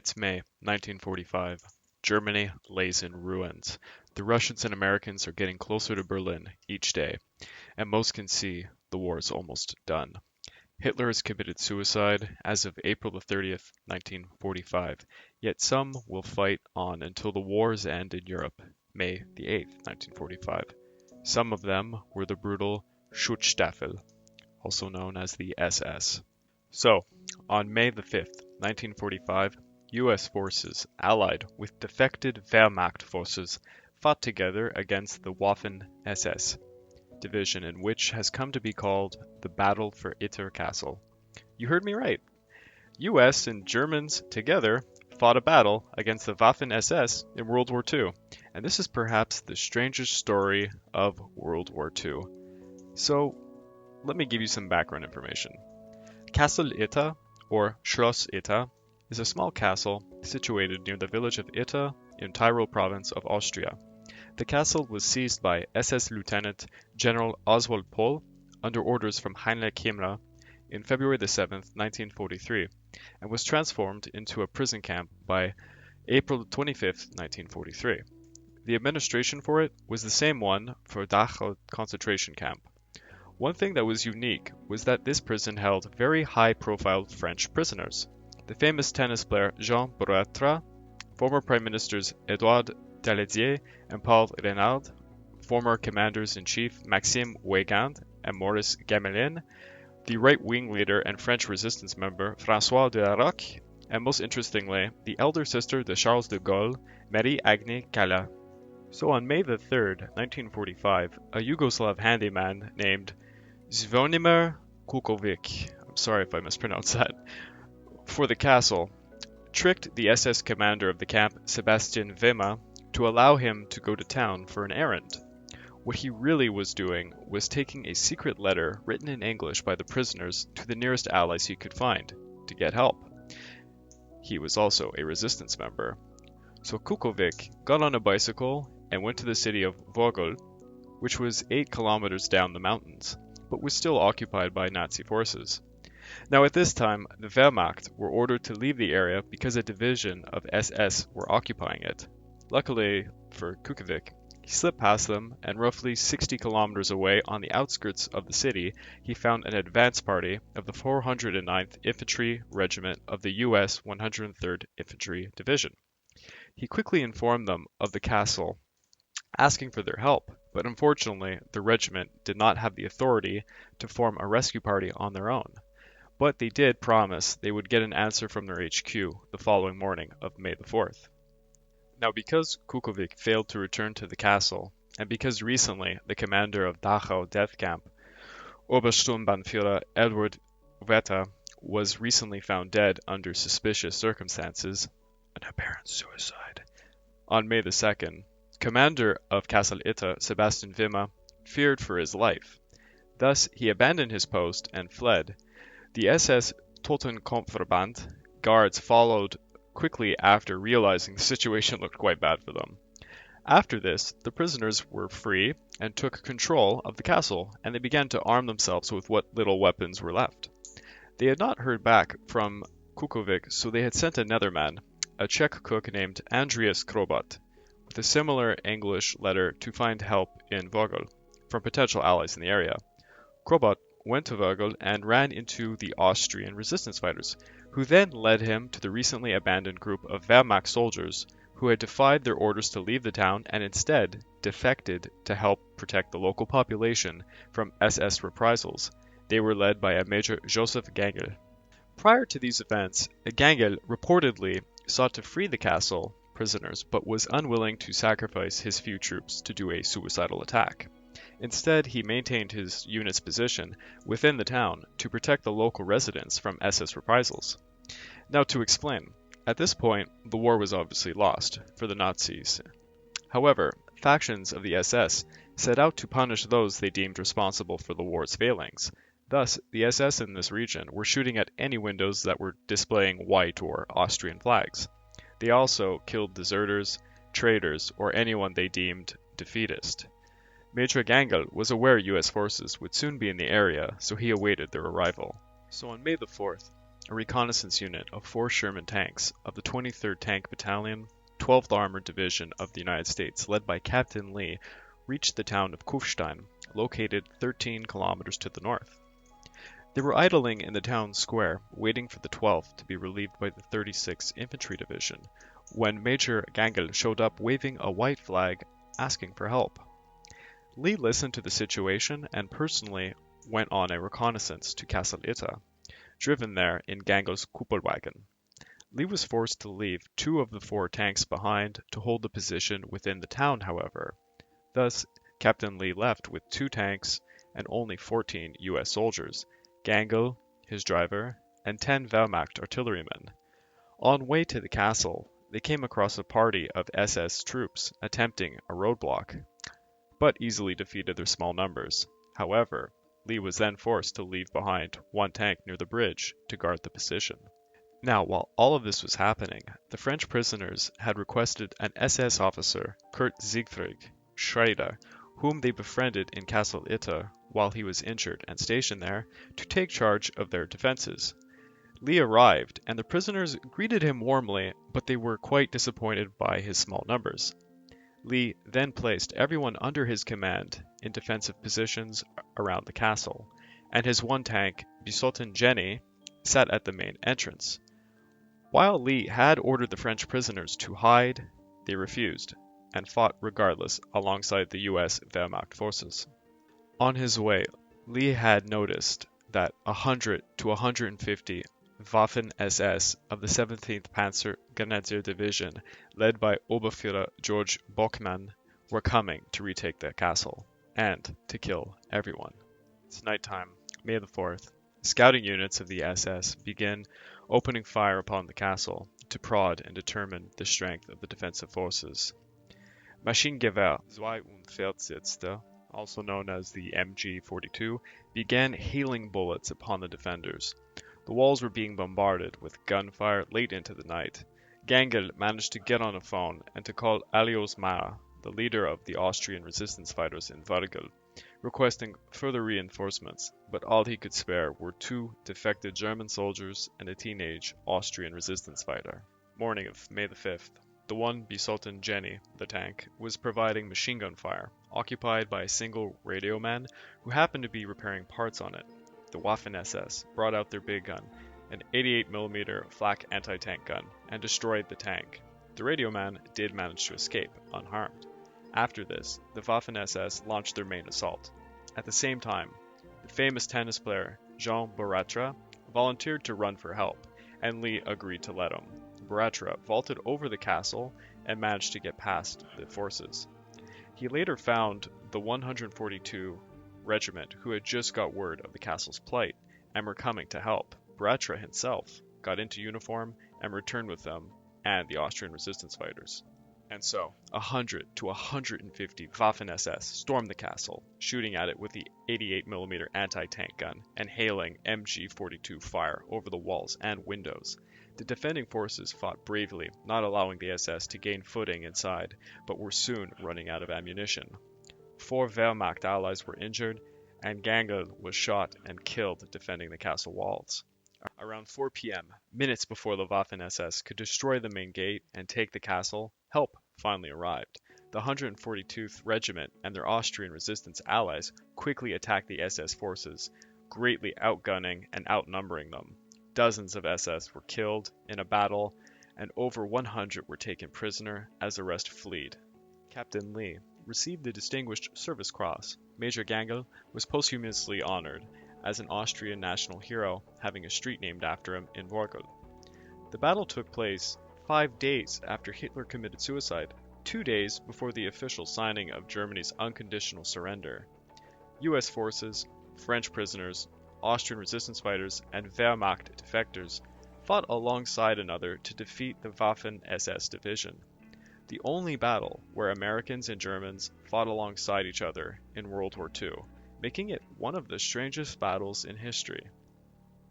It's May 1945. Germany lays in ruins. The Russians and Americans are getting closer to Berlin each day, and most can see the war is almost done. Hitler has committed suicide as of April the 30th, 1945, yet some will fight on until the wars end in Europe, May the 8th, 1945. Some of them were the brutal Schutzstaffel, also known as the SS. So, on May the 5th, 1945, US forces, allied with defected Wehrmacht forces, fought together against the Waffen SS division in which has come to be called the Battle for Itter Castle. You heard me right. US and Germans together fought a battle against the Waffen SS in World War II, and this is perhaps the strangest story of World War II. So, let me give you some background information. Castle Itter, or Schloss Itter, is a small castle situated near the village of Itter in Tyrol province of Austria. The castle was seized by SS Lieutenant General Oswald Pohl under orders from Heinrich Himmler in February the 7th, 1943, and was transformed into a prison camp by April 25th, 1943. The administration for it was the same one for Dachau concentration camp. One thing that was unique was that this prison held very high-profile French prisoners. The famous tennis player Jean Brouatra, former Prime Ministers Édouard Daladier and Paul Renard, former Commanders-in-Chief Maxime Weygand and Maurice Gamelin, the right-wing leader and French resistance member François de la Roque, and most interestingly, the elder sister de Charles de Gaulle, Marie-Agnès Cala. So on May the 3rd, 1945, a Yugoslav handyman named Zvonimir Kukovic, I'm sorry if I mispronounced that, for the castle, tricked the SS commander of the camp, Sebastian Wehme, to allow him to go to town for an errand. What he really was doing was taking a secret letter written in English by the prisoners to the nearest allies he could find to get help. He was also a resistance member. So Kukovic got on a bicycle and went to the city of Vogel, which was 8 kilometers down the mountains, but was still occupied by Nazi forces. Now at this time, the Wehrmacht were ordered to leave the area because a division of SS were occupying it. Luckily for Kukovic, he slipped past them, and roughly 60 kilometers away on the outskirts of the city, he found an advance party of the 409th Infantry Regiment of the US 103rd Infantry Division. He quickly informed them of the castle, asking for their help, but unfortunately the regiment did not have the authority to form a rescue party on their own. But they did promise they would get an answer from their HQ the following morning of May the 4th. Now because Kukovic failed to return to the castle, and because recently the commander of Dachau death camp, Obersturmbannführer Edward Wetter, was recently found dead under suspicious circumstances, an apparent suicide, on May the 2nd, commander of Castle Itter, Sebastian Wehme, feared for his life. Thus he abandoned his post and fled. The SS Totenkampfverband guards followed quickly after realizing the situation looked quite bad for them. After this, the prisoners were free and took control of the castle, and they began to arm themselves with what little weapons were left. They had not heard back from Kukovic, so they had sent another man, a Czech cook named Andreas Krobot, with a similar English letter to find help in Vogel from potential allies in the area. Krobot went to Vogel and ran into the Austrian resistance fighters, who then led him to the recently abandoned group of Wehrmacht soldiers who had defied their orders to leave the town and instead defected to help protect the local population from SS reprisals. They were led by a Major Josef Gangl. Prior to these events, Gangl reportedly sought to free the castle prisoners, but was unwilling to sacrifice his few troops to do a suicidal attack. Instead, he maintained his unit's position within the town to protect the local residents from SS reprisals. Now to explain, at this point, the war was obviously lost for the Nazis. However, factions of the SS set out to punish those they deemed responsible for the war's failings. Thus, the SS in this region were shooting at any windows that were displaying white or Austrian flags. They also killed deserters, traitors, or anyone they deemed defeatist. Major Gangl was aware US forces would soon be in the area, so he awaited their arrival. So on May the 4th, a reconnaissance unit of 4 Sherman tanks of the 23rd Tank Battalion, 12th Armored Division of the United States, led by Captain Lee, reached the town of Kufstein, located 13 kilometers to the north. They were idling in the town square, waiting for the 12th to be relieved by the 36th Infantry Division, when Major Gangl showed up waving a white flag, asking for help. Lee listened to the situation and personally went on a reconnaissance to Castle Itter, driven there in Gangl's Kuppelwagen. Lee was forced to leave 2 of the 4 tanks behind to hold the position within the town, however. Thus, Captain Lee left with 2 tanks and only 14 US soldiers, Gangl, his driver, and 10 Wehrmacht artillerymen. On way to the castle, they came across a party of SS troops attempting a roadblock, but easily defeated their small numbers. However, Lee was then forced to leave behind 1 tank near the bridge to guard the position. Now, while all of this was happening, the French prisoners had requested an SS officer, Kurt-Siegfried, Schrader, whom they befriended in Castle Itter while he was injured and stationed there, to take charge of their defenses. Lee arrived, and the prisoners greeted him warmly, but they were quite disappointed by his small numbers. Lee then placed everyone under his command in defensive positions around the castle, and his 1 tank, Bisotten Jenny, sat at the main entrance. While Lee had ordered the French prisoners to hide, they refused, and fought regardless alongside the US Wehrmacht forces. On his way, Lee had noticed that 100 to 150 Waffen SS of the 17th Panzer Grenadier Division, led by Oberführer Georg Bochmann, were coming to retake the castle, and to kill everyone. It's nighttime, May the 4th. Scouting units of the SS begin opening fire upon the castle to prod and determine the strength of the defensive forces. Maschinengewehr 42, also known as the MG-42, began hailing bullets upon the defenders. The walls were being bombarded with gunfire late into the night. Gangl managed to get on a phone and to call Alois Mara, the leader of the Austrian resistance fighters in Wrgl, requesting further reinforcements, but all he could spare were 2 defected German soldiers and a teenage Austrian resistance fighter. Morning of May the 5th. The 1 Bisotten Jenny, the tank, was providing machine gun fire, occupied by a single radio man who happened to be repairing parts on it. The Waffen SS brought out their big gun, an 88mm flak anti-tank gun, and destroyed the tank. The radio man did manage to escape, unharmed. After this, the Waffen SS launched their main assault. At the same time, the famous tennis player Jean Baratra volunteered to run for help, and Lee agreed to let him. Baratra vaulted over the castle and managed to get past the forces. He later found the 142 Regiment, who had just got word of the castle's plight and were coming to help. Baratra himself got into uniform and returned with them and the Austrian resistance fighters. And so, 100 to 150 Waffen SS stormed the castle, shooting at it with the 88mm anti-tank gun and hailing MG-42 fire over the walls and windows. The defending forces fought bravely, not allowing the SS to gain footing inside, but were soon running out of ammunition. 4 Wehrmacht allies were injured, and Gangl was shot and killed defending the castle walls. Around 4 p.m., minutes before the Waffen SS could destroy the main gate and take the castle, help finally arrived. The 142th Regiment and their Austrian resistance allies quickly attacked the SS forces, greatly outgunning and outnumbering them. Dozens of SS were killed in a battle, and over 100 were taken prisoner as the rest fled. Captain Lee received the Distinguished Service Cross. Major Gangl was posthumously honored as an Austrian national hero, having a street named after him in Wrgl. The battle took place 5 days after Hitler committed suicide, 2 days before the official signing of Germany's unconditional surrender. US forces, French prisoners, Austrian resistance fighters, and Wehrmacht defectors fought alongside another to defeat the Waffen SS division, the only battle where Americans and Germans fought alongside each other in World War II, making it one of the strangest battles in history.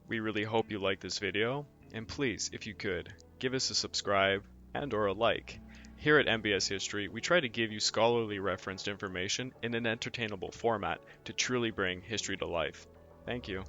We really hope you liked this video, and please, if you could, give us a subscribe and or a like. Here at MBS History, we try to give you scholarly referenced information in an entertainable format to truly bring history to life. Thank you.